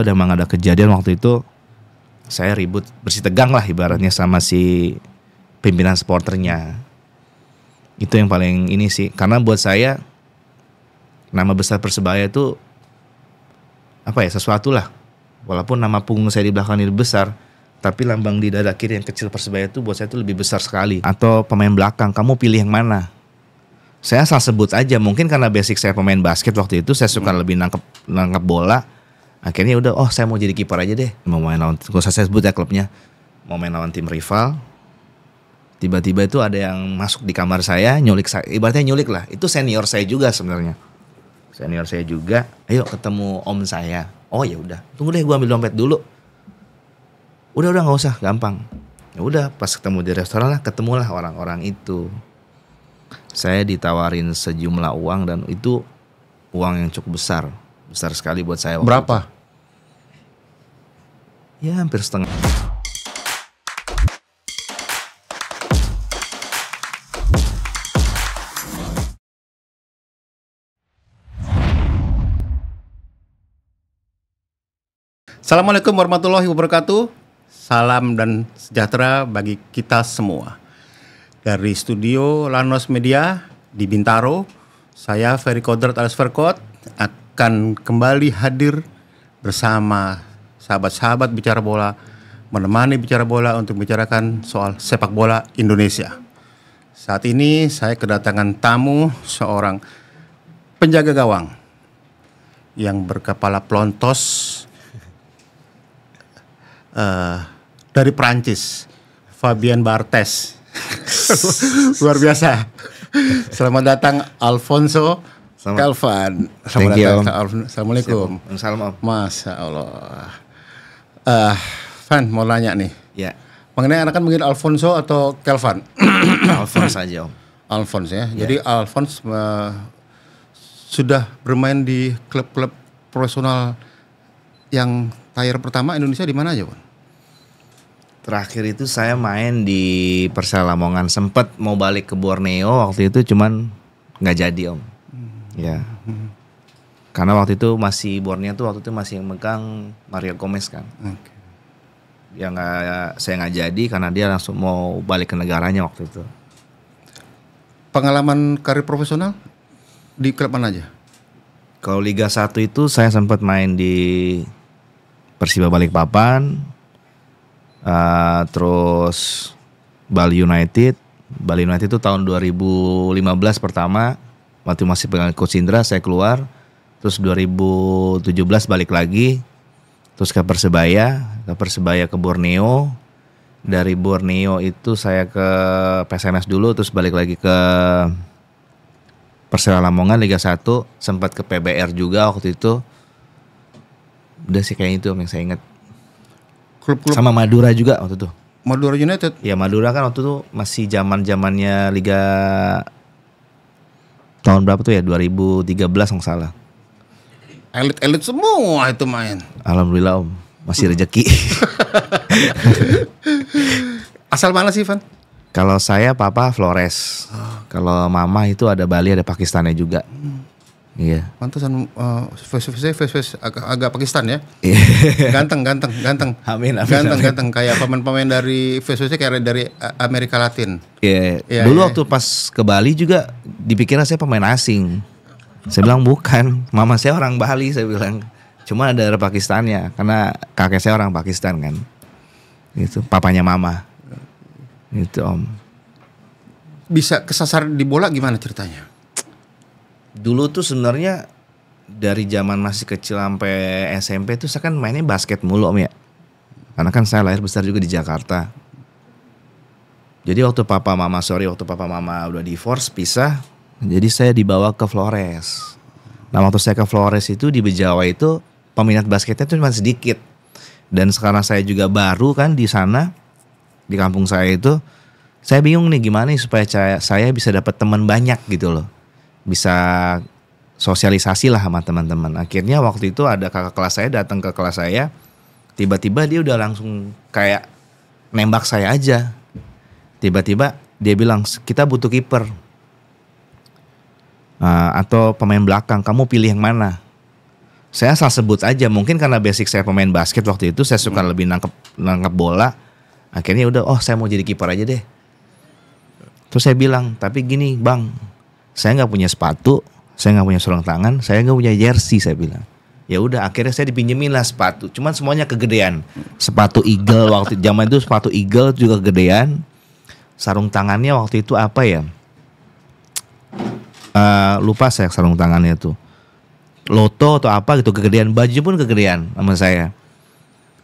itu memang ada kejadian waktu itu saya ribut bersih tegang lah ibaratnya sama si pimpinan supporternya. Itu yang paling ini sih, karena buat saya nama besar Persebaya itu apa ya, sesuatu lah. Walaupun nama punggung saya di belakang ini besar, tapi lambang di dada kiri yang kecil Persebaya itu buat saya itu lebih besar sekali. Atau pemain belakang, kamu pilih yang mana? Saya asal sebut aja, mungkin karena basic saya pemain basket waktu itu, saya suka lebih nangkep bola. Akhirnya udah, oh saya mau jadi kiper aja deh. Mau main lawan, gak usah saya sebut ya klubnya. Mau main lawan tim rival. Tiba-tiba itu ada yang masuk di kamar saya, nyulik saya. Ibaratnya nyulik lah, itu senior saya juga sebenarnya. Senior saya juga, ayo ketemu om saya. Oh ya udah, tunggu deh gue ambil dompet dulu. Udah nggak usah, gampang. Ya udah, pas ketemu di restoran lah, ketemulah orang-orang itu. Saya ditawarin sejumlah uang dan itu uang yang cukup besar sekali buat saya. Berapa? Itu. Ya hampir setengah. Assalamualaikum warahmatullahi wabarakatuh. Salam dan sejahtera bagi kita semua. Dari studio Lanos Media di Bintaro, saya Ferry Kodrat alias Ferkot akan kembali hadir bersama sahabat-sahabat bicara bola, menemani bicara bola untuk bicarakan soal sepak bola Indonesia. Saat ini saya kedatangan tamu, seorang penjaga gawang yang berkepala plontos dari Prancis, Fabien Barthez. Luar biasa. Selamat datang Alfonso Calvan. Thank you, Om. Assalamualaikum. Salam Om. Masya Allah. Van mau nanya nih. Ya. Mengenai anak kan mungkin Alfonso atau Calvan? Alphonse saja Om. Alphonse ya. Jadi Alphonse sudah bermain di klub-klub profesional yang tier pertama Indonesia di mana aja, Bang? Terakhir itu saya main di Persela Lamongan, sempet mau balik ke Borneo waktu itu, cuman nggak jadi Om. Ya. Karena waktu itu masih Borneo tuh waktu itu masih yang megang Mario Gomez kan. Okay. Ya saya nggak jadi karena dia langsung mau balik ke negaranya waktu itu. Pengalaman karir profesional di klub mana aja? Kalau Liga 1 itu saya sempat main di Persiba Balikpapan. Terus Bali United itu tahun 2015 pertama waktu masih pegang Coach Indra saya keluar, terus 2017 balik lagi, terus ke Persebaya ke Borneo, dari Borneo itu saya ke PSMS dulu, terus balik lagi ke Persela Lamongan Liga 1, sempat ke PBR juga waktu itu. Udah sih kayaknya itu yang saya ingat. Klub-klub sama Madura juga waktu itu. Madura United. Ya Madura kan waktu itu masih zamannya Liga tahun berapa tuh ya, 2013 nggak salah. Elit semua itu main. Alhamdulillah Om, masih rezeki. Asal mana sih, Van? Kalau saya papa Flores. Kalau mama itu ada Bali, ada Pakistannya juga. Iya. Pantesan face agak Pakistan ya. Ganteng. Amin. Ganteng kayak pemain dari face kayak dari Amerika Latin. Iya. Dulu waktu pas ke Bali juga dipikirnya saya pemain asing. Saya bilang bukan, mama saya orang Bali, saya bilang. Cuma ada Pakistannya karena kakek saya orang Pakistan kan. Itu papanya mama. Itu Om. Bisa kesasar di bola gimana ceritanya? Dulu tuh sebenarnya dari zaman masih kecil sampai SMP tuh saya kan mainnya basket mulu Om ya. Karena kan saya lahir besar juga di Jakarta. Jadi waktu papa mama udah divorce, pisah, jadi saya dibawa ke Flores. Nah waktu saya ke Flores itu di Bejawa itu peminat basketnya tuh cuma sedikit. Dan sekarang saya juga baru kan di sana, di kampung saya itu, saya bingung nih gimana nih supaya saya bisa dapat teman banyak gitu loh. Bisa sosialisasi lah sama teman-teman. Akhirnya waktu itu ada kakak kelas saya datang ke kelas saya, tiba-tiba dia udah langsung kayak nembak saya aja. Tiba-tiba dia bilang kita butuh kiper atau pemain belakang, kamu pilih yang mana? Saya asal sebut aja, mungkin karena basic saya pemain basket waktu itu, saya suka lebih nangkep bola. Akhirnya udah, saya mau jadi kiper aja deh. Terus saya bilang, tapi gini bang, saya nggak punya sepatu, saya nggak punya sarung tangan, saya nggak punya jersey, saya bilang. Ya udah, akhirnya saya dipinjemin lah sepatu, cuman semuanya kegedean. Sepatu Eagle waktu zaman itu, sepatu Eagle juga kegedean. Sarung tangannya waktu itu apa ya? Lupa saya sarung tangannya tuh. Loto atau apa gitu, kegedean. Baju pun kegedean sama saya.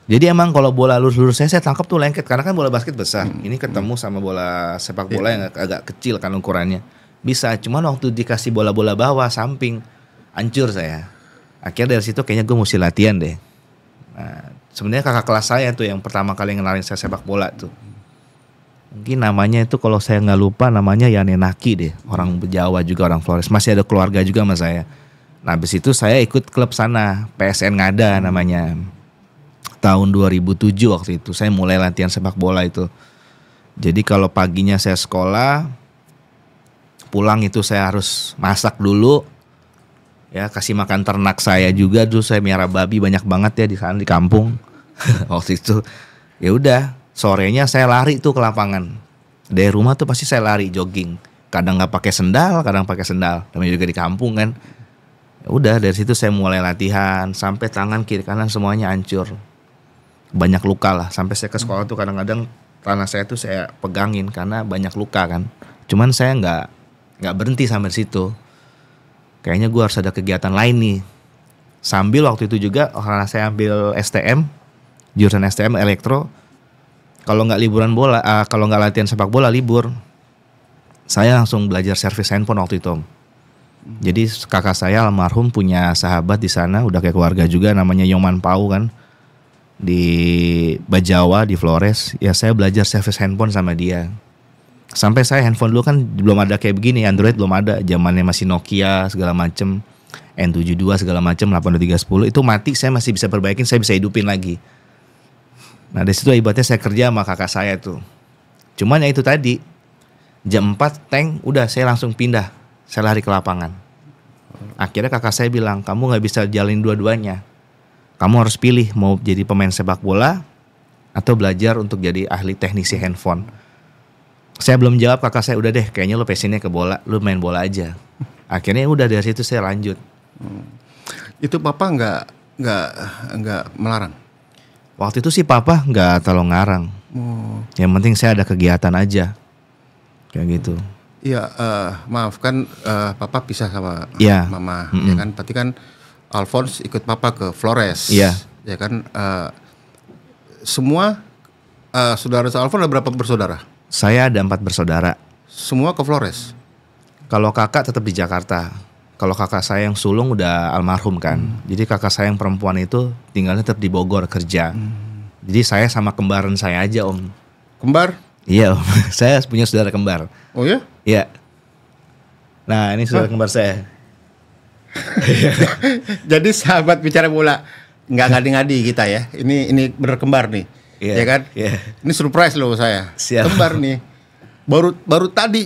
Jadi emang kalau bola lurus-lurus saya tangkap tuh lengket, karena kan bola basket besar. Ini ketemu sama bola sepak bola yang agak kecil kan ukurannya. Bisa, cuman waktu dikasih bola-bola bawah samping, hancur saya. Akhirnya dari situ kayaknya gue mesti latihan deh. Nah, sebenarnya kakak kelas saya tuh yang pertama kali ngenalin saya sepak bola tuh. Mungkin namanya itu kalau saya nggak lupa namanya Yane Naki deh. Orang Jawa juga, orang Flores. Masih ada keluarga juga sama saya. Nah habis itu saya ikut klub sana, PSN Ngada namanya. Tahun 2007 waktu itu saya mulai latihan sepak bola itu. Jadi kalau paginya saya sekolah, pulang itu saya harus masak dulu. Ya kasih makan ternak saya juga, dulu saya miara babi banyak banget ya di sana di kampung. Waktu itu ya udah, sorenya saya lari tuh ke lapangan. Dari rumah tuh pasti saya lari jogging. Kadang nggak pakai sendal, kadang pakai sendal. Namanya juga di kampung kan. Ya udah dari situ saya mulai latihan sampai tangan kiri kanan semuanya hancur. Banyak luka lah. Sampai saya ke sekolah tuh kadang-kadang tangan saya tuh saya pegangin karena banyak luka kan. Cuman saya nggak berhenti sampai situ. Kayaknya gue harus ada kegiatan lain nih. Sambil waktu itu juga karena saya ambil STM, jurusan STM elektro. Kalau nggak liburan bola, kalau nggak latihan sepak bola libur, saya langsung belajar servis handphone waktu itu. Jadi kakak saya almarhum punya sahabat di sana, udah kayak keluarga juga, namanya Yoman Pau kan, di Bajawa di Flores. Ya saya belajar servis handphone sama dia. Sampai saya handphone dulu kan belum ada kayak begini, Android belum ada, zamannya masih Nokia segala macem, N72 segala macem, 82310 itu mati saya masih bisa perbaikin, saya bisa hidupin lagi. Nah dari situ ibaratnya saya kerja sama kakak saya tuh. Cuman ya itu tadi, jam 4 tank udah saya langsung pindah, saya lari ke lapangan. Akhirnya kakak saya bilang, kamu gak bisa jalin dua-duanya, kamu harus pilih mau jadi pemain sepak bola atau belajar untuk jadi ahli teknisi handphone. Saya belum jawab, kakak saya udah deh kayaknya lo passionnya ke bola, lo main bola aja. Akhirnya udah dari situ saya lanjut. Itu papa nggak melarang? Waktu itu sih papa nggak terlalu ngarang. Yang penting saya ada kegiatan aja, kayak gitu. Iya, maaf kan papa pisah sama mama, ya kan? Berarti kan Alphonse ikut papa ke Flores, ya kan? Semua saudara Alphonse ada berapa bersaudara? Saya ada 4 bersaudara. Semua ke Flores? Kalau kakak tetap di Jakarta. Kalau kakak saya yang sulung udah almarhum kan. Jadi kakak saya yang perempuan itu tinggalnya tetap di Bogor kerja. Jadi saya sama kembaran saya aja om. Kembar? Iya om. Saya punya saudara kembar. Oh ya? Iya. Nah ini saudara kembar saya. Jadi sahabat bicara bola nggak ngadi-ngadi kita ya. Ini bener kembar nih. Ya kan? Ini surprise loh saya. Siap. Kembar nih. Baru tadi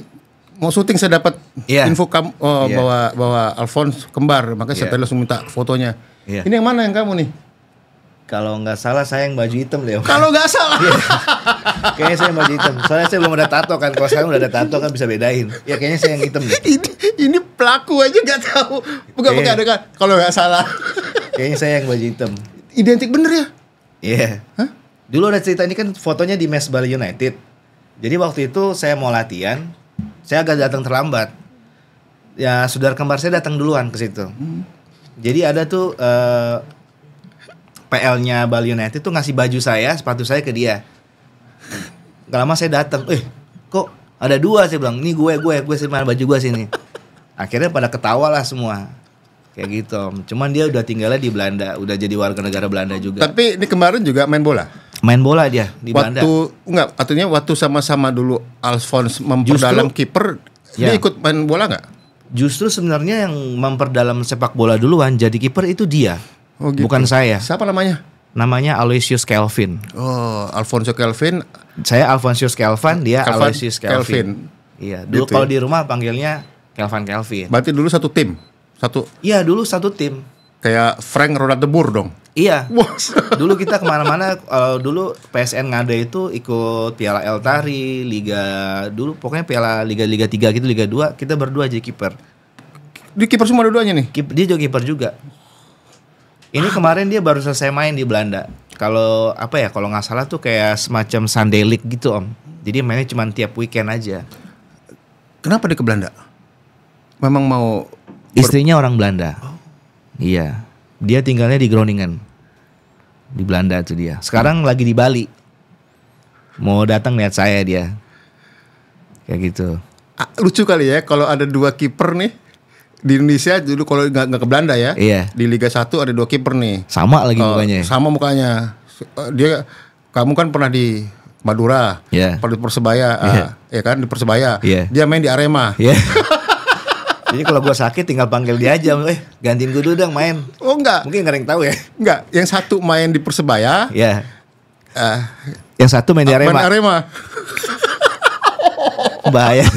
mau syuting saya dapat info bahwa Alphonse kembar, makanya saya tadi langsung minta fotonya. Ini yang mana yang kamu nih? Kalau nggak salah saya yang baju hitam deh. Kalau nggak salah. Kayaknya saya yang baju hitam. Soalnya saya belum ada tato kan. Kalau sekarang udah ada tato kan bisa bedain. Ya kayaknya saya yang hitam deh. Ini pelaku aja nggak tahu. Bukan ada kan? Kalau nggak salah. Kayaknya saya yang baju hitam. Identik bener ya? Iya. Hah? Dulu ada cerita ini kan fotonya di Mes Bali United. Jadi waktu itu saya mau latihan, saya agak datang terlambat. Ya saudara kembar saya datang duluan ke situ. Jadi ada tuh PL-nya Bali United tuh ngasih baju saya, sepatu saya ke dia. Gak lama saya datang, kok ada 2 saya bilang, ini gue sih mana baju gue sini. Akhirnya pada ketawa lah semua. Kayak gitu. Cuman dia udah tinggalnya di Belanda, udah jadi warga negara Belanda juga. Tapi ini kemarin juga main bola? Main bola dia di Belanda. Artinya waktu sama-sama dulu Alphonse memperdalam kiper, dia ikut main bola nggak? Justru sebenarnya yang memperdalam sepak bola duluan jadi kiper itu dia, bukan saya. Siapa namanya? Namanya Aloysius Kelvin. Oh, Alfonso Kelvin. Saya Alphonsius Kelvin, dia Aloysius Kelvin. Iya, dulu gitu kalau di rumah panggilnya Kelvin. Berarti dulu satu tim? Iya, dulu satu tim. kayak Frank Roda Debur dong. Iya. Wah. Dulu kita kemana-mana. Dulu PSN Ngada itu ikut Piala Eltari, Liga dulu pokoknya Piala Liga 3 gitu, Liga 2 kita berdua jadi kiper. Dia kiper semua dua-duanya nih. Dia juga kiper juga. Ini kemarin dia baru selesai main di Belanda. Kalau apa ya? Kalau nggak salah tuh kayak semacam Sunday League gitu Om. Jadi mainnya cuma tiap weekend aja. Kenapa dia ke Belanda? Memang mau Istrinya orang Belanda. Iya. Dia tinggalnya di Groningen. Di Belanda tuh dia. Sekarang lagi di Bali. Mau datang lihat saya dia. Kayak gitu. Lucu kali ya kalau ada dua kiper nih di Indonesia dulu kalau nggak ke Belanda ya. Iya. Di Liga 1 ada dua kiper nih. Sama lagi mukanya. Sama mukanya. Kamu kan pernah di Madura, Iya. pernah di Persebaya, ya kan di Persebaya. Iya. Dia main di Arema. Iya. Jadi kalau gue sakit tinggal panggil dia aja, gantiin gue dulu dong main. Oh enggak. Mungkin gak ada yang tahu ya. Enggak, yang satu main di Persebaya. Iya. Yang satu main di Arema. Main Arema. Bahaya.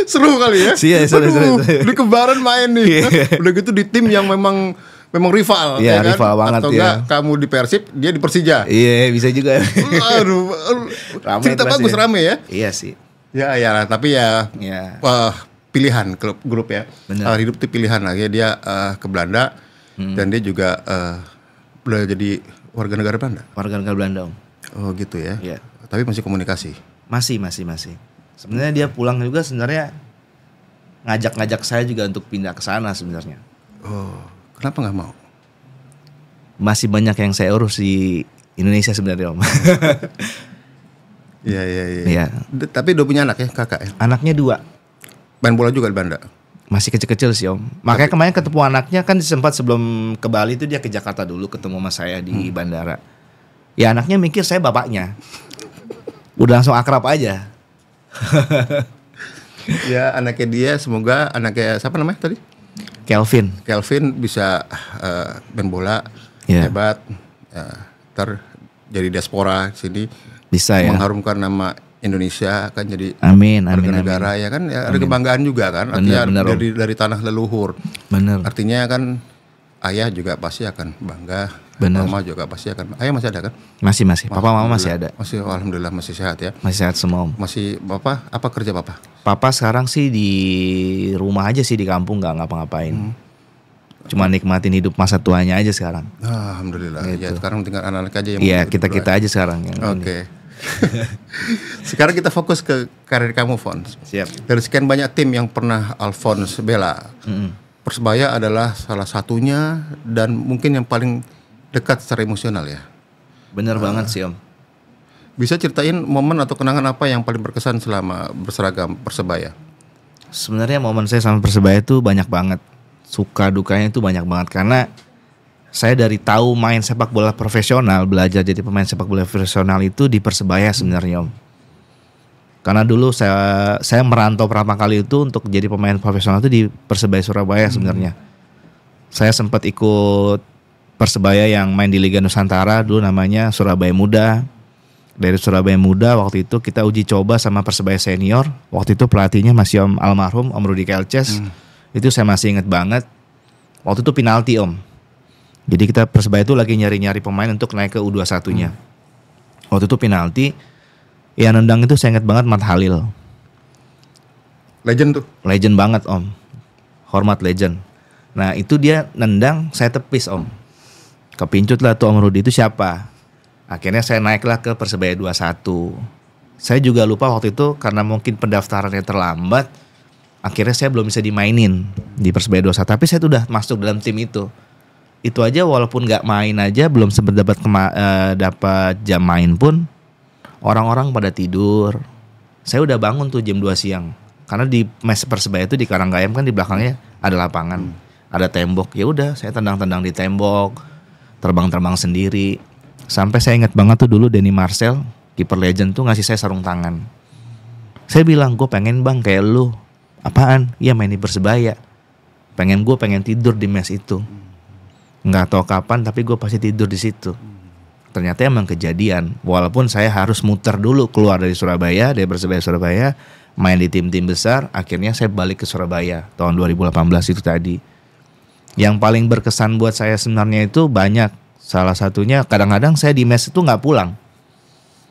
Seru kali ya. Iya, seru. Di Kebaran main nih. Udah gitu di tim yang memang rival. Iya, ya kan? rival banget. Atau enggak kamu di Persib, dia di Persija. Iya, bisa juga. Aduh, Rame cerita bagus ya. rame ya. Iya sih. Ya, tapi ya. Iya. Pilihan grup ya. Hidup itu pilihan lagi. Dia ke Belanda dan dia juga udah jadi warga negara Belanda. Warga negara Belanda Om. Oh gitu ya. Iya. Tapi masih komunikasi. Masih. Sebenarnya dia pulang juga sebenarnya ngajak saya juga untuk pindah ke sana sebenarnya. Oh, kenapa nggak mau? Masih banyak yang saya urus di Indonesia sebenarnya Om. Iya. Tapi udah punya anak ya, kakak ya? Anaknya 2. Main bola juga di Belanda? Masih kecil-kecil sih Om. Makanya kemarin ketemu anaknya kan sempat sebelum ke Bali itu dia ke Jakarta dulu ketemu sama saya di bandara. Ya anaknya mikir saya bapaknya. Udah langsung akrab aja. Ya anaknya dia semoga anaknya siapa namanya tadi? Kelvin bisa main bola hebat. Ntar jadi diaspora sini. Bisa ya. Mengharumkan nama Indonesia kan jadi amin, warga negara ya kan ya, ada kebanggaan juga kan artinya bener, dari tanah leluhur. Bener. Artinya kan ayah juga pasti akan bangga. Bener. Mama juga pasti akan. Ayah masih ada kan? Masih. Papa mama masih ada. Masih alhamdulillah masih sehat ya. Masih sehat semua Om. Masih bapak apa kerja papa? Papa sekarang sih di rumah aja sih di kampung nggak ngapa-ngapain. Cuma nikmatin hidup masa tuanya aja sekarang. Alhamdulillah. Gitu. Ya sekarang tinggal anak-anak aja yang. Iya kita aja sekarang yang. Oke. Sekarang kita fokus ke karir kamu, Fons. Siap. Dari sekian banyak tim yang pernah Alphonse bela, Persebaya adalah salah satunya dan mungkin yang paling dekat secara emosional ya. Bener banget sih Om. Bisa ceritain momen atau kenangan apa yang paling berkesan selama berseragam Persebaya? Sebenarnya momen saya sama Persebaya itu banyak banget. Suka dukanya itu banyak banget karena saya dari tahu main sepak bola profesional, belajar jadi pemain sepak bola profesional itu di Persebaya sebenarnya Om. Karena dulu saya merantau pertama kali itu untuk jadi pemain profesional itu di Persebaya Surabaya sebenarnya. Saya sempat ikut Persebaya yang main di Liga Nusantara dulu namanya Surabaya Muda. Dari Surabaya Muda waktu itu kita uji coba sama Persebaya Senior. Waktu itu pelatihnya masih almarhum Om Rudi Kelces. Itu saya masih ingat banget. Waktu itu penalti Om. Jadi kita Persebaya itu lagi nyari-nyari pemain untuk naik ke U21-nya. Waktu itu penalti, yang nendang itu saya ingat banget Mat Halil. Legend tuh. Legend banget Om. Hormat legend. Nah itu dia nendang, saya tepis Om. Kepincut lah tuh Om Rudi itu siapa. Akhirnya saya naiklah ke Persebaya 21. Saya juga lupa waktu itu karena mungkin pendaftarannya terlambat. Akhirnya saya belum bisa dimainin di Persebaya 21. Tapi saya tuh udah masuk dalam tim itu. Itu aja walaupun nggak main aja belum sempat dapat jam main pun orang-orang pada tidur. Saya udah bangun tuh jam 2 siang karena di mes Persebaya itu di Karanggayam kan di belakangnya ada lapangan, ada tembok. Ya udah saya tendang-tendang di tembok, terbang-terbang sendiri. Sampai saya ingat banget tuh dulu Denny Marcel, kiper legend tuh ngasih saya sarung tangan. Saya bilang gue pengen bang kayak lu. Apaan? Iya main di Persebaya. Pengen tidur di mes itu. Nggak tahu kapan tapi gue pasti tidur di situ. Ternyata emang kejadian. Walaupun saya harus muter dulu keluar dari Surabaya, dari Persebaya Surabaya, main di tim-tim besar. Akhirnya saya balik ke Surabaya tahun 2018 itu tadi. Yang paling berkesan buat saya sebenarnya itu banyak. Salah satunya kadang-kadang saya di mes itu nggak pulang.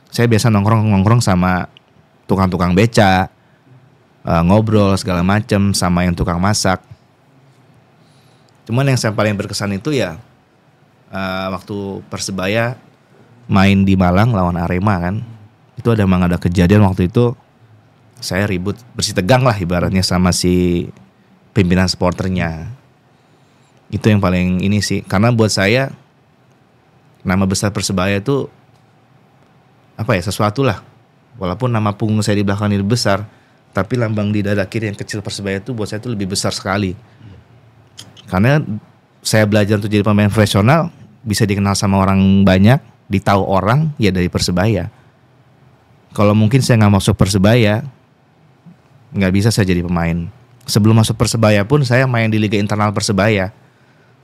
Saya biasa nongkrong sama tukang-tukang beca, ngobrol segala macam sama yang tukang masak. Cuman yang saya paling berkesan itu ya waktu Persebaya main di Malang lawan Arema kan. Itu memang ada kejadian waktu itu saya ribut bersih tegang lah ibaratnya sama si pimpinan supporternya. Itu yang paling ini sih, karena buat saya nama besar Persebaya itu sesuatu lah. Walaupun nama punggung saya di belakang ini besar, tapi lambang di dada kiri yang kecil Persebaya itu buat saya itu lebih besar sekali. Karena saya belajar untuk jadi pemain profesional, bisa dikenal sama orang banyak, ditahu orang ya dari Persebaya. Kalau mungkin saya nggak masuk Persebaya, nggak bisa saya jadi pemain. Sebelum masuk Persebaya pun saya main di Liga Internal Persebaya.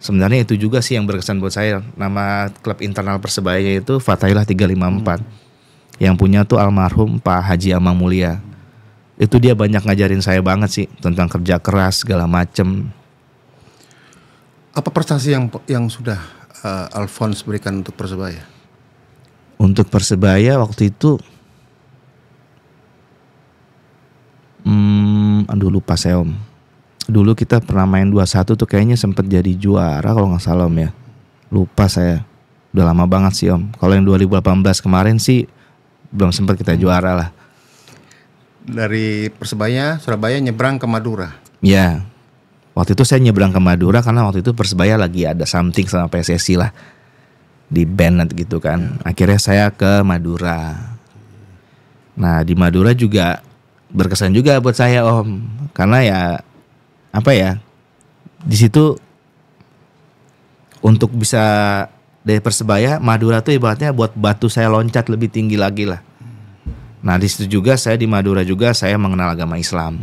Sebenarnya itu juga sih yang berkesan buat saya. Nama klub internal Persebaya itu Fathaillah 354. Yang punya tuh almarhum Pak Haji Amang Mulia. Itu dia banyak ngajarin saya banget sih tentang kerja keras segala macem. Apa prestasi yang sudah Alphonse berikan untuk Persebaya? Untuk Persebaya waktu itu lupa saya Om. Dulu kita pernah main 2-1 tuh kayaknya sempat jadi juara kalau nggak salah Om ya. Lupa saya. Udah lama banget sih Om. Kalau yang 2018 kemarin sih belum sempat kita juara lah. Dari Persebaya, Surabaya nyebrang ke Madura. Ya. Waktu itu saya nyebrang ke Madura karena waktu itu Persebaya lagi ada something sama PSSI lah. Di band gitu kan. Akhirnya saya ke Madura. Nah, di Madura juga berkesan juga buat saya Om. Karena ya di situ untuk bisa dari Persebaya, Madura tuh ibaratnya buat batu saya loncat lebih tinggi lagi lah. Nah di situ juga saya di Madura juga saya mengenal agama Islam.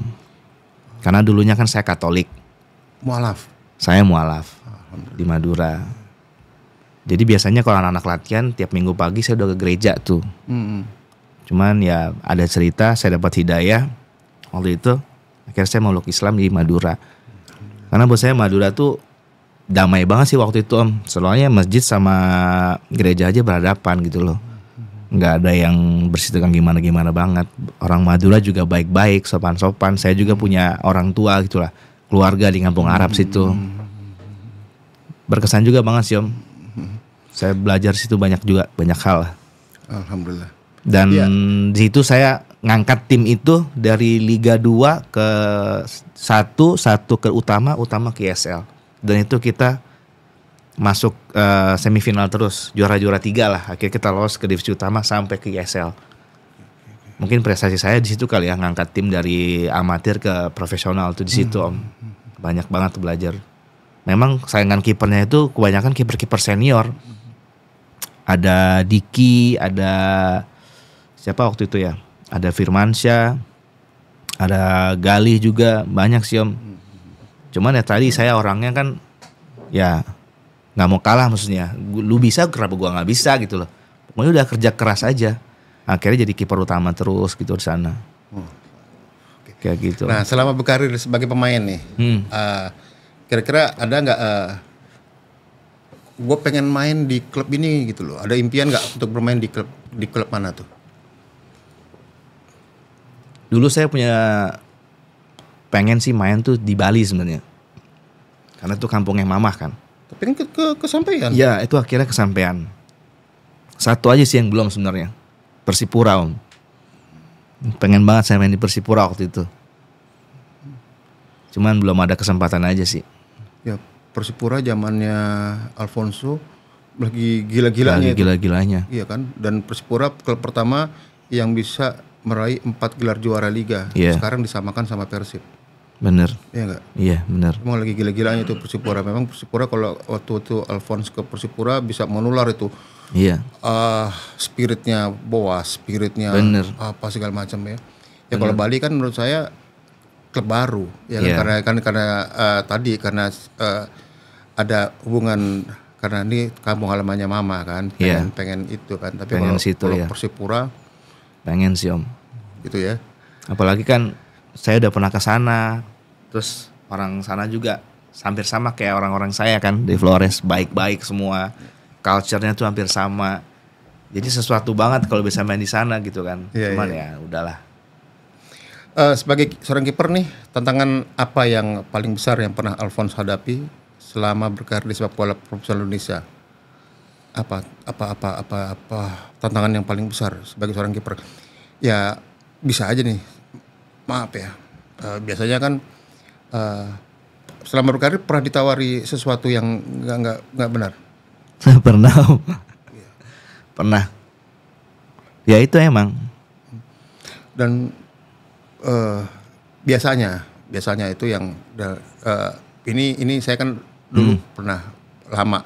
Karena dulunya kan saya Katolik. Mualaf. Saya mualaf di Madura. Jadi biasanya kalau anak-anak latihan tiap minggu pagi saya udah ke gereja tuh. Cuman ya ada cerita saya dapat hidayah waktu itu. Akhirnya saya meluk Islam di Madura. Karena buat saya Madura tuh damai banget sih waktu itu Om. Soalnya masjid sama gereja aja berhadapan gitu loh. Nggak ada yang bersih tegang gimana-gimana banget. Orang Madura juga baik-baik, sopan-sopan. Saya juga punya orang tua gitu lah. Keluarga di kampung Arab situ. Berkesan juga banget sih Om. Saya belajar situ banyak hal lah. Alhamdulillah. Dan di situ saya ngangkat tim itu dari Liga 2 ke 1 ke utama ke ISL. Dan itu kita masuk semifinal terus, juara-juara 3 lah. Akhirnya kita lolos ke divisi utama sampai ke ISL. Mungkin prestasi saya di situ kali ya, ngangkat tim dari amatir ke profesional tuh di situ Om. Banyak banget tuh belajar. Memang saingan kipernya itu kebanyakan kiper-kiper senior. Ada Diki, ada siapa waktu itu ya? Ada Firmansyah, ada Galih juga, banyak sih Om. Cuman ya tadi saya orangnya kan ya nggak mau kalah maksudnya. Lu bisa kenapa gua nggak bisa gitu loh. Pokoknya udah kerja keras aja. Akhirnya jadi kiper utama terus gitu di sana. Kayak gitu. Nah selama berkarir sebagai pemain nih, kira-kira ada nggak? Gue pengen main di klub ini gitu loh. Ada impian nggak untuk bermain di klub mana tuh? Dulu saya punya pengen sih main tuh di Bali sebenarnya. Karena itu kampungnya mamah kan. Tapi kan kesampaian. Ya itu akhirnya kesampaian. Satu aja sih yang belum sebenarnya. Persipura Om. Pengen banget saya main di Persipura waktu itu. Cuman belum ada kesempatan aja sih. Ya Persipura zamannya Alfonso lagi gila-gilanya. Lagi gila-gilanya. Iya kan. Dan Persipura klub pertama yang bisa meraih 4 gelar juara liga. Sekarang disamakan sama Persib. Bener. Iya enggak? Iya bener. Emang lagi gila-gilanya itu Persipura. Memang Persipura kalau waktu itu Alphonse ke Persipura bisa menular itu. Iya. Spiritnya spiritnya bener. Apa segala macam ya. Ya kalau Bali kan menurut saya klub baru ya kan? karena ada hubungan karena ini kampung halamannya mama kan. Pengen itu kan. Tapi pengen kalau situ, ya. Persipura pengen sih Om. Gitu ya. Apalagi kan saya udah pernah ke sana. Terus orang sana juga hampir sama kayak orang-orang saya kan di Flores, baik-baik semua, culture-nya tuh hampir sama. Jadi sesuatu banget kalau bisa main di sana gitu kan. Cuman ya udahlah. Sebagai seorang kiper nih, tantangan apa yang paling besar yang pernah Alphonse hadapi selama berkarir di sepak bola profesional Indonesia? Apa tantangan yang paling besar sebagai seorang kiper? Ya bisa aja nih, maaf ya. Biasanya kan selama berkarir pernah ditawari sesuatu yang nggak benar. Pernah. Pernah. Ya itu emang. Dan biasanya itu yang ini saya kan dulu pernah lama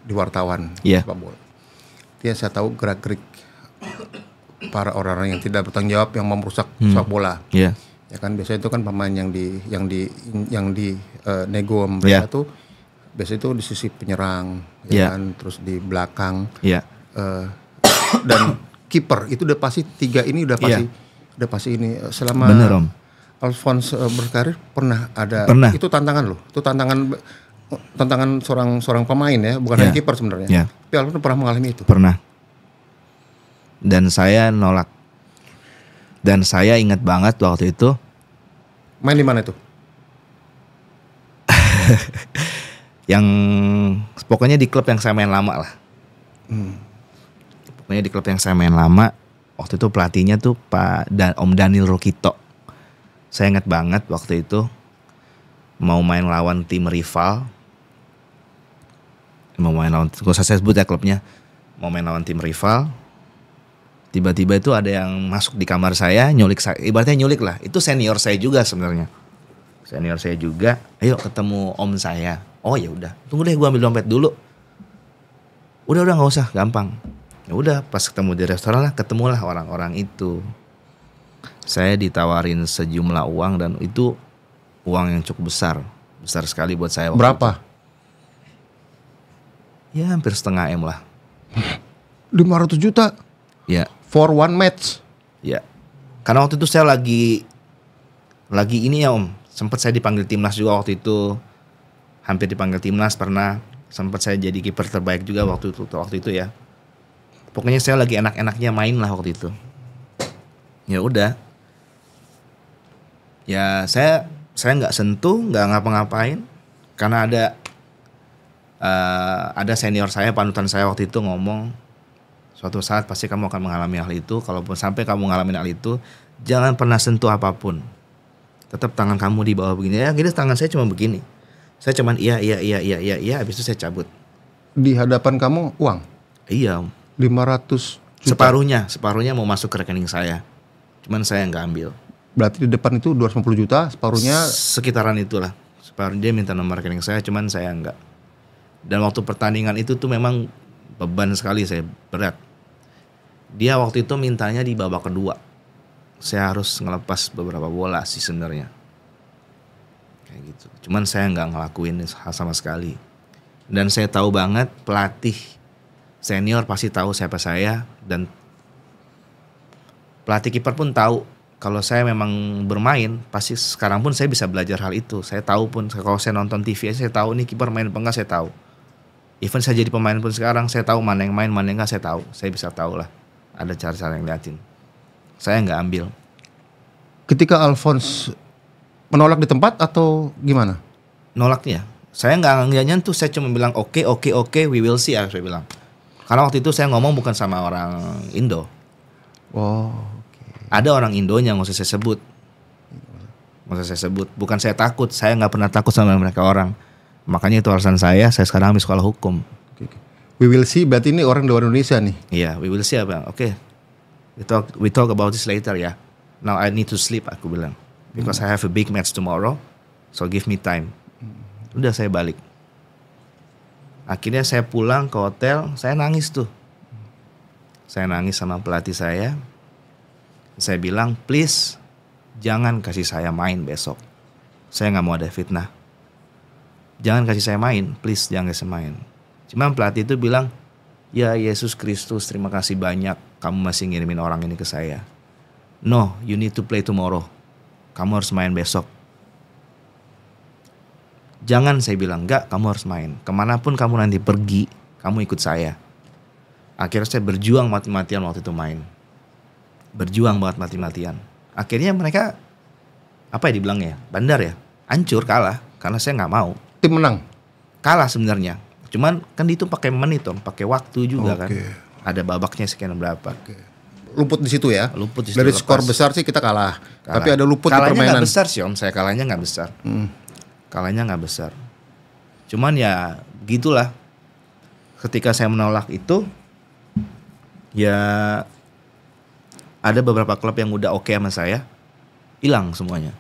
di wartawan sepak bola. Dia saya tahu gerak-gerik para orang-orang yang tidak bertanggung jawab yang mau merusak sepak bola. Ya kan biasanya itu kan pemain yang di nego mereka tuh biasanya itu di sisi penyerang kan, terus di belakang. Dan kiper itu udah pasti tiga ini udah pasti ini selama bener, Om. Alphonse berkarir pernah. Itu tantangan loh. Itu tantangan seorang pemain ya, bukan hanya kiper sebenarnya. Tapi Alphonse pernah mengalami itu. Pernah. Dan saya nolak. Dan saya ingat banget waktu itu. Main di mana itu? Yang pokoknya di klub yang saya main lama lah. Pokoknya di klub yang saya main lama. Waktu itu pelatihnya tuh Om Daniel Rokito. Saya ingat banget waktu itu mau main lawan tim rival. Gak usah saya sebut ya klubnya. Mau main lawan tim rival. Tiba-tiba itu ada yang masuk di kamar saya, nyulik saya. Ibaratnya nyulik lah. Itu senior saya juga sebenarnya. Senior saya juga. Ayo ketemu om saya. Oh ya udah. Tunggu deh, gue ambil dompet dulu. Udah nggak usah, gampang. Ya udah, pas ketemu di restoran lah, ketemulah orang-orang itu. Saya ditawarin sejumlah uang dan itu uang yang cukup besar sekali buat saya. Berapa? Ya hampir setengah M lah. 500 juta? Ya. For one match? Ya. Karena waktu itu saya lagi ini ya om. Sempat saya dipanggil timnas juga waktu itu. Hampir dipanggil timnas pernah. Sempat saya jadi kiper terbaik juga waktu itu ya. Pokoknya saya lagi enak-enaknya main lah waktu itu. Ya udah. Ya saya nggak sentuh, nggak ngapa-ngapain. Karena ada senior saya, panutan saya waktu itu ngomong, suatu saat pasti kamu akan mengalami hal itu. Kalaupun sampai kamu ngalamin hal itu, jangan pernah sentuh apapun. Tetap tangan kamu di bawah begini. Ya gini, tangan saya cuma begini. Saya cuman iya, habis itu saya cabut. Di hadapan kamu uang? Iya om. 500 juta? Separuhnya mau masuk ke rekening saya. Cuman saya nggak ambil. Berarti di depan itu 250 juta, separuhnya? Sekitaran itulah. Separuh dia minta nomor rekening saya, cuman saya nggak. Dan waktu pertandingan itu tuh memang beban sekali, saya berat. Dia waktu itu mintanya di babak kedua. Saya harus ngelepas beberapa bola sih sebenarnya. Kayak gitu. Cuman saya nggak ngelakuin sama sekali. Dan saya tahu banget pelatih senior pasti tahu siapa saya. Dan pelatih kiper pun tahu kalau saya memang bermain. Pasti sekarang pun saya bisa belajar hal itu. Saya tahu pun kalau saya nonton TV saya tahu nih kiper main apa enggak, saya tahu. Even saya jadi pemain pun sekarang saya tahu mana yang main, mana yang enggak, saya tahu. Saya bisa tahu lah. Ada cara-cara yang liatin. Saya nggak ambil. Ketika Alphonse menolak di tempat atau gimana? Nolaknya, saya nggak nyentuh. Saya cuma bilang oke, we will see. Saya bilang. Karena waktu itu saya ngomong bukan sama orang Indo. Oh, ada orang Indonya, nggak usah saya sebut. Bukan saya takut. Saya nggak pernah takut sama mereka orang. Makanya itu alasan saya sekarang ambil sekolah hukum. We will see, berarti ini orang luar Indonesia nih. Iya, we will see apa? Oke. We talk about this later ya. Now I need to sleep, aku bilang. Because I have a big match tomorrow. So give me time. Udah saya balik. Akhirnya saya pulang ke hotel, saya nangis tuh. Saya nangis sama pelatih saya. Saya bilang, please jangan kasih saya main besok. Saya gak mau ada fitnah. Jangan kasih saya main, please jangan kasih main. Cuma pelatih itu bilang, ya Yesus Kristus terima kasih banyak kamu masih ngirimin orang ini ke saya. No, you need to play tomorrow. Kamu harus main besok. Jangan, saya bilang, enggak, kamu harus main. Kemanapun kamu nanti pergi, kamu ikut saya. Akhirnya saya berjuang mati-matian waktu itu main. Berjuang banget mati-matian. Akhirnya mereka, apa ya dibilangnya, bandar ya, hancur, kalah. Karena saya nggak mau. Tim menang? Kalah sebenarnya. Cuman kan itu pakai menit Om, pakai waktu juga kan. Ada babaknya sekian berapa. Luput di situ ya? Luput di situ. Dari skor besar sih kita kalah. Tapi ada luput kalahnya di permainan. Kalahnya nggak besar sih Om, saya kalahnya nggak besar. Kalahnya nggak besar. Cuman ya gitulah. Ketika saya menolak itu, ya ada beberapa klub yang udah oke sama saya, hilang semuanya.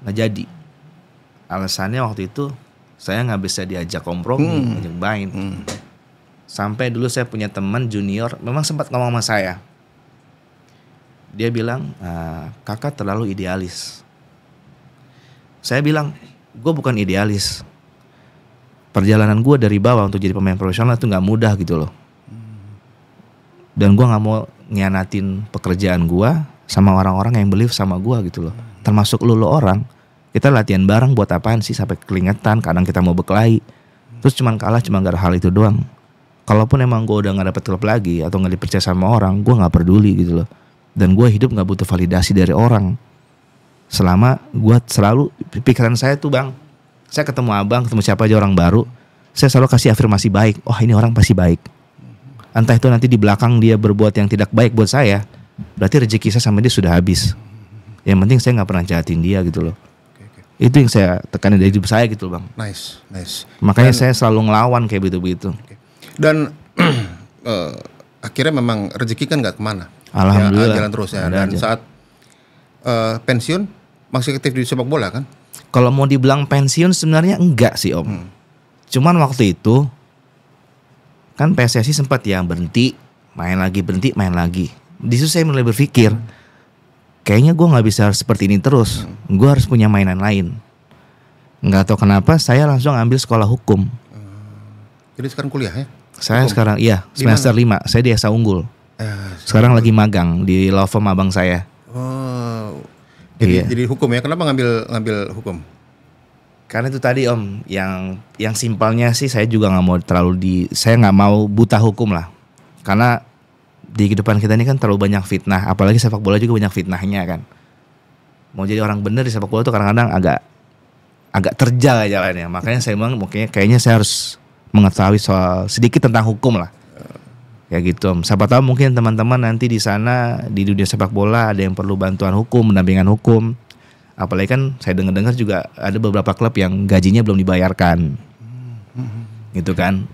Nggak jadi. Alasannya waktu itu saya nggak bisa diajak kompromi, diajak main. Sampai dulu saya punya teman junior, memang sempat ngomong sama saya. Dia bilang, kakak terlalu idealis. Saya bilang, gue bukan idealis. Perjalanan gue dari bawah untuk jadi pemain profesional itu nggak mudah gitu loh. Dan gue nggak mau ngianatin pekerjaan gue sama orang-orang yang believe sama gue gitu loh. Termasuk lu orang. Kita latihan bareng buat apaan sih sampai keringetan. Kadang kita mau berkelahi. Terus cuman kalah cuma gara hal itu doang. Kalaupun emang gue udah gak dapet klub lagi atau gak dipercaya sama orang, gue gak peduli gitu loh. Dan gue hidup gak butuh validasi dari orang. Selama gue selalu, pikiran saya tuh bang, saya ketemu abang, ketemu siapa aja orang baru, saya selalu kasih afirmasi baik. Oh ini orang pasti baik. Entah itu nanti di belakang dia berbuat yang tidak baik buat saya, berarti rezeki saya sama dia sudah habis. Yang penting saya gak pernah jahatin dia gitu loh. Itu yang saya tekanin dari hidup saya gitu loh bang. Nice. Makanya saya selalu ngelawan kayak begitu. Dan akhirnya memang rezeki kan gak kemana. Alhamdulillah. Ya, jalan terus ya. Dan saat pensiun masih aktif di sepak bola kan? Kalau mau dibilang pensiun sebenarnya enggak sih Om. Cuman waktu itu kan PSSI sempat ya berhenti, main lagi. Di situ saya mulai berpikir, kayaknya gue nggak bisa seperti ini terus. Gue harus punya mainan lain. Nggak tahu kenapa saya langsung ambil sekolah hukum. Jadi sekarang kuliah ya? Saya hukum? Sekarang iya semester 5. Saya di Esa Unggul. Sekarang lagi magang di law firm abang saya. Oh, jadi hukum ya? Kenapa ngambil hukum? Karena itu tadi Om, yang simpelnya sih saya juga nggak mau saya nggak mau buta hukum lah. Karena di kehidupan kita ini kan terlalu banyak fitnah, apalagi sepak bola juga banyak fitnahnya kan. Mau jadi orang bener di sepak bola tuh kadang-kadang agak terjal jalannya. Makanya saya bilang kayaknya saya harus mengetahui soal sedikit tentang hukum lah. Ya gitu Om. Siapa tahu mungkin teman-teman nanti di sana di dunia sepak bola ada yang perlu bantuan hukum, pendampingan hukum. Apalagi kan saya dengar juga ada beberapa klub yang gajinya belum dibayarkan. Gitu kan.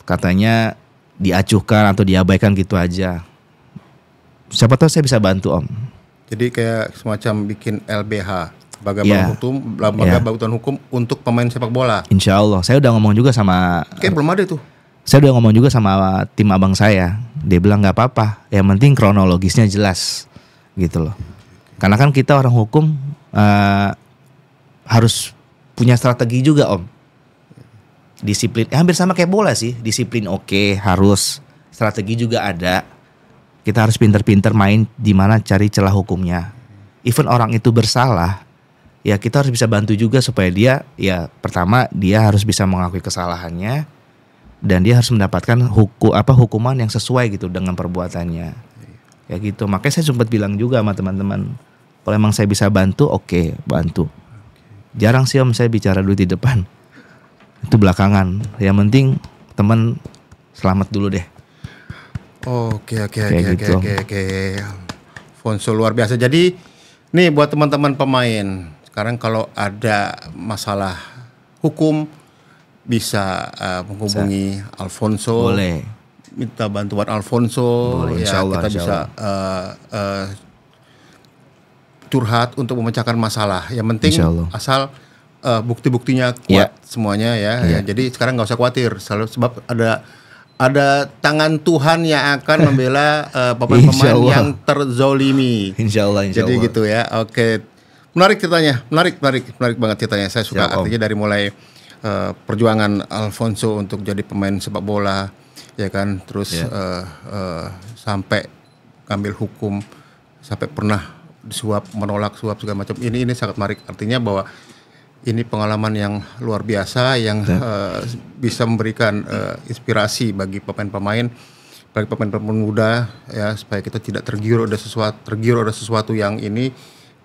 Katanya diacuhkan atau diabaikan gitu aja. Siapa tahu saya bisa bantu Om. Jadi kayak semacam bikin LBH, lembaga bantuan hukum untuk pemain sepak bola. Insya Allah. Saya udah ngomong juga sama. Kayak belum ada tuh. Saya udah ngomong juga sama tim abang saya. Dia bilang nggak apa-apa. Yang penting kronologisnya jelas, gitu loh. Karena kan kita orang hukum harus punya strategi juga Om. Disiplin, hampir sama kayak bola sih. Disiplin oke, harus strategi juga ada. Kita harus pinter-pinter main di mana cari celah hukumnya. Even orang itu bersalah, ya kita harus bisa bantu juga supaya dia, ya pertama dia harus bisa mengakui kesalahannya dan dia harus mendapatkan hukuman yang sesuai gitu dengan perbuatannya. Ya gitu. Makanya saya sempat bilang juga sama teman-teman, kalau emang saya bisa bantu, oke, bantu. Jarang sih Om saya bicara dulu di depan. Itu belakangan. Yang penting teman selamat dulu deh. Oke. Fonso luar biasa. Jadi nih buat teman-teman pemain, sekarang kalau ada masalah hukum bisa menghubungi Alfonso. Boleh. Minta bantuan Alfonso. Boleh, ya insya Allah, kita bisa curhat untuk memecahkan masalah. Yang penting asal bukti-buktinya kuat semuanya ya. Jadi sekarang nggak usah khawatir, sebab ada tangan Tuhan yang akan membela pemain-pemain yang terzolimi. Insya Allah. Jadi gitu ya. Oke, menarik ceritanya, menarik banget ceritanya. Saya suka artinya dari mulai perjuangan Alfonso untuk jadi pemain sepak bola, ya kan. Terus sampai ngambil hukum, sampai pernah suap, menolak suap segala macam. Ini sangat menarik. Artinya bahwa ini pengalaman yang luar biasa yang bisa memberikan inspirasi bagi pemain-pemain, bagi pemain-pemain muda ya, supaya kita tidak tergiur ada sesuatu yang ini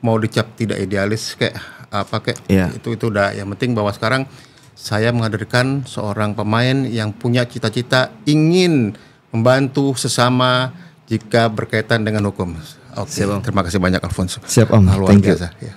mau dicap tidak idealis kayak apa kayak itu udah. Yang penting bahwa sekarang saya menghadirkan seorang pemain yang punya cita-cita ingin membantu sesama jika berkaitan dengan hukum. Oke, terima kasih banyak Alfonso. Siap Om, luar biasa. Ya.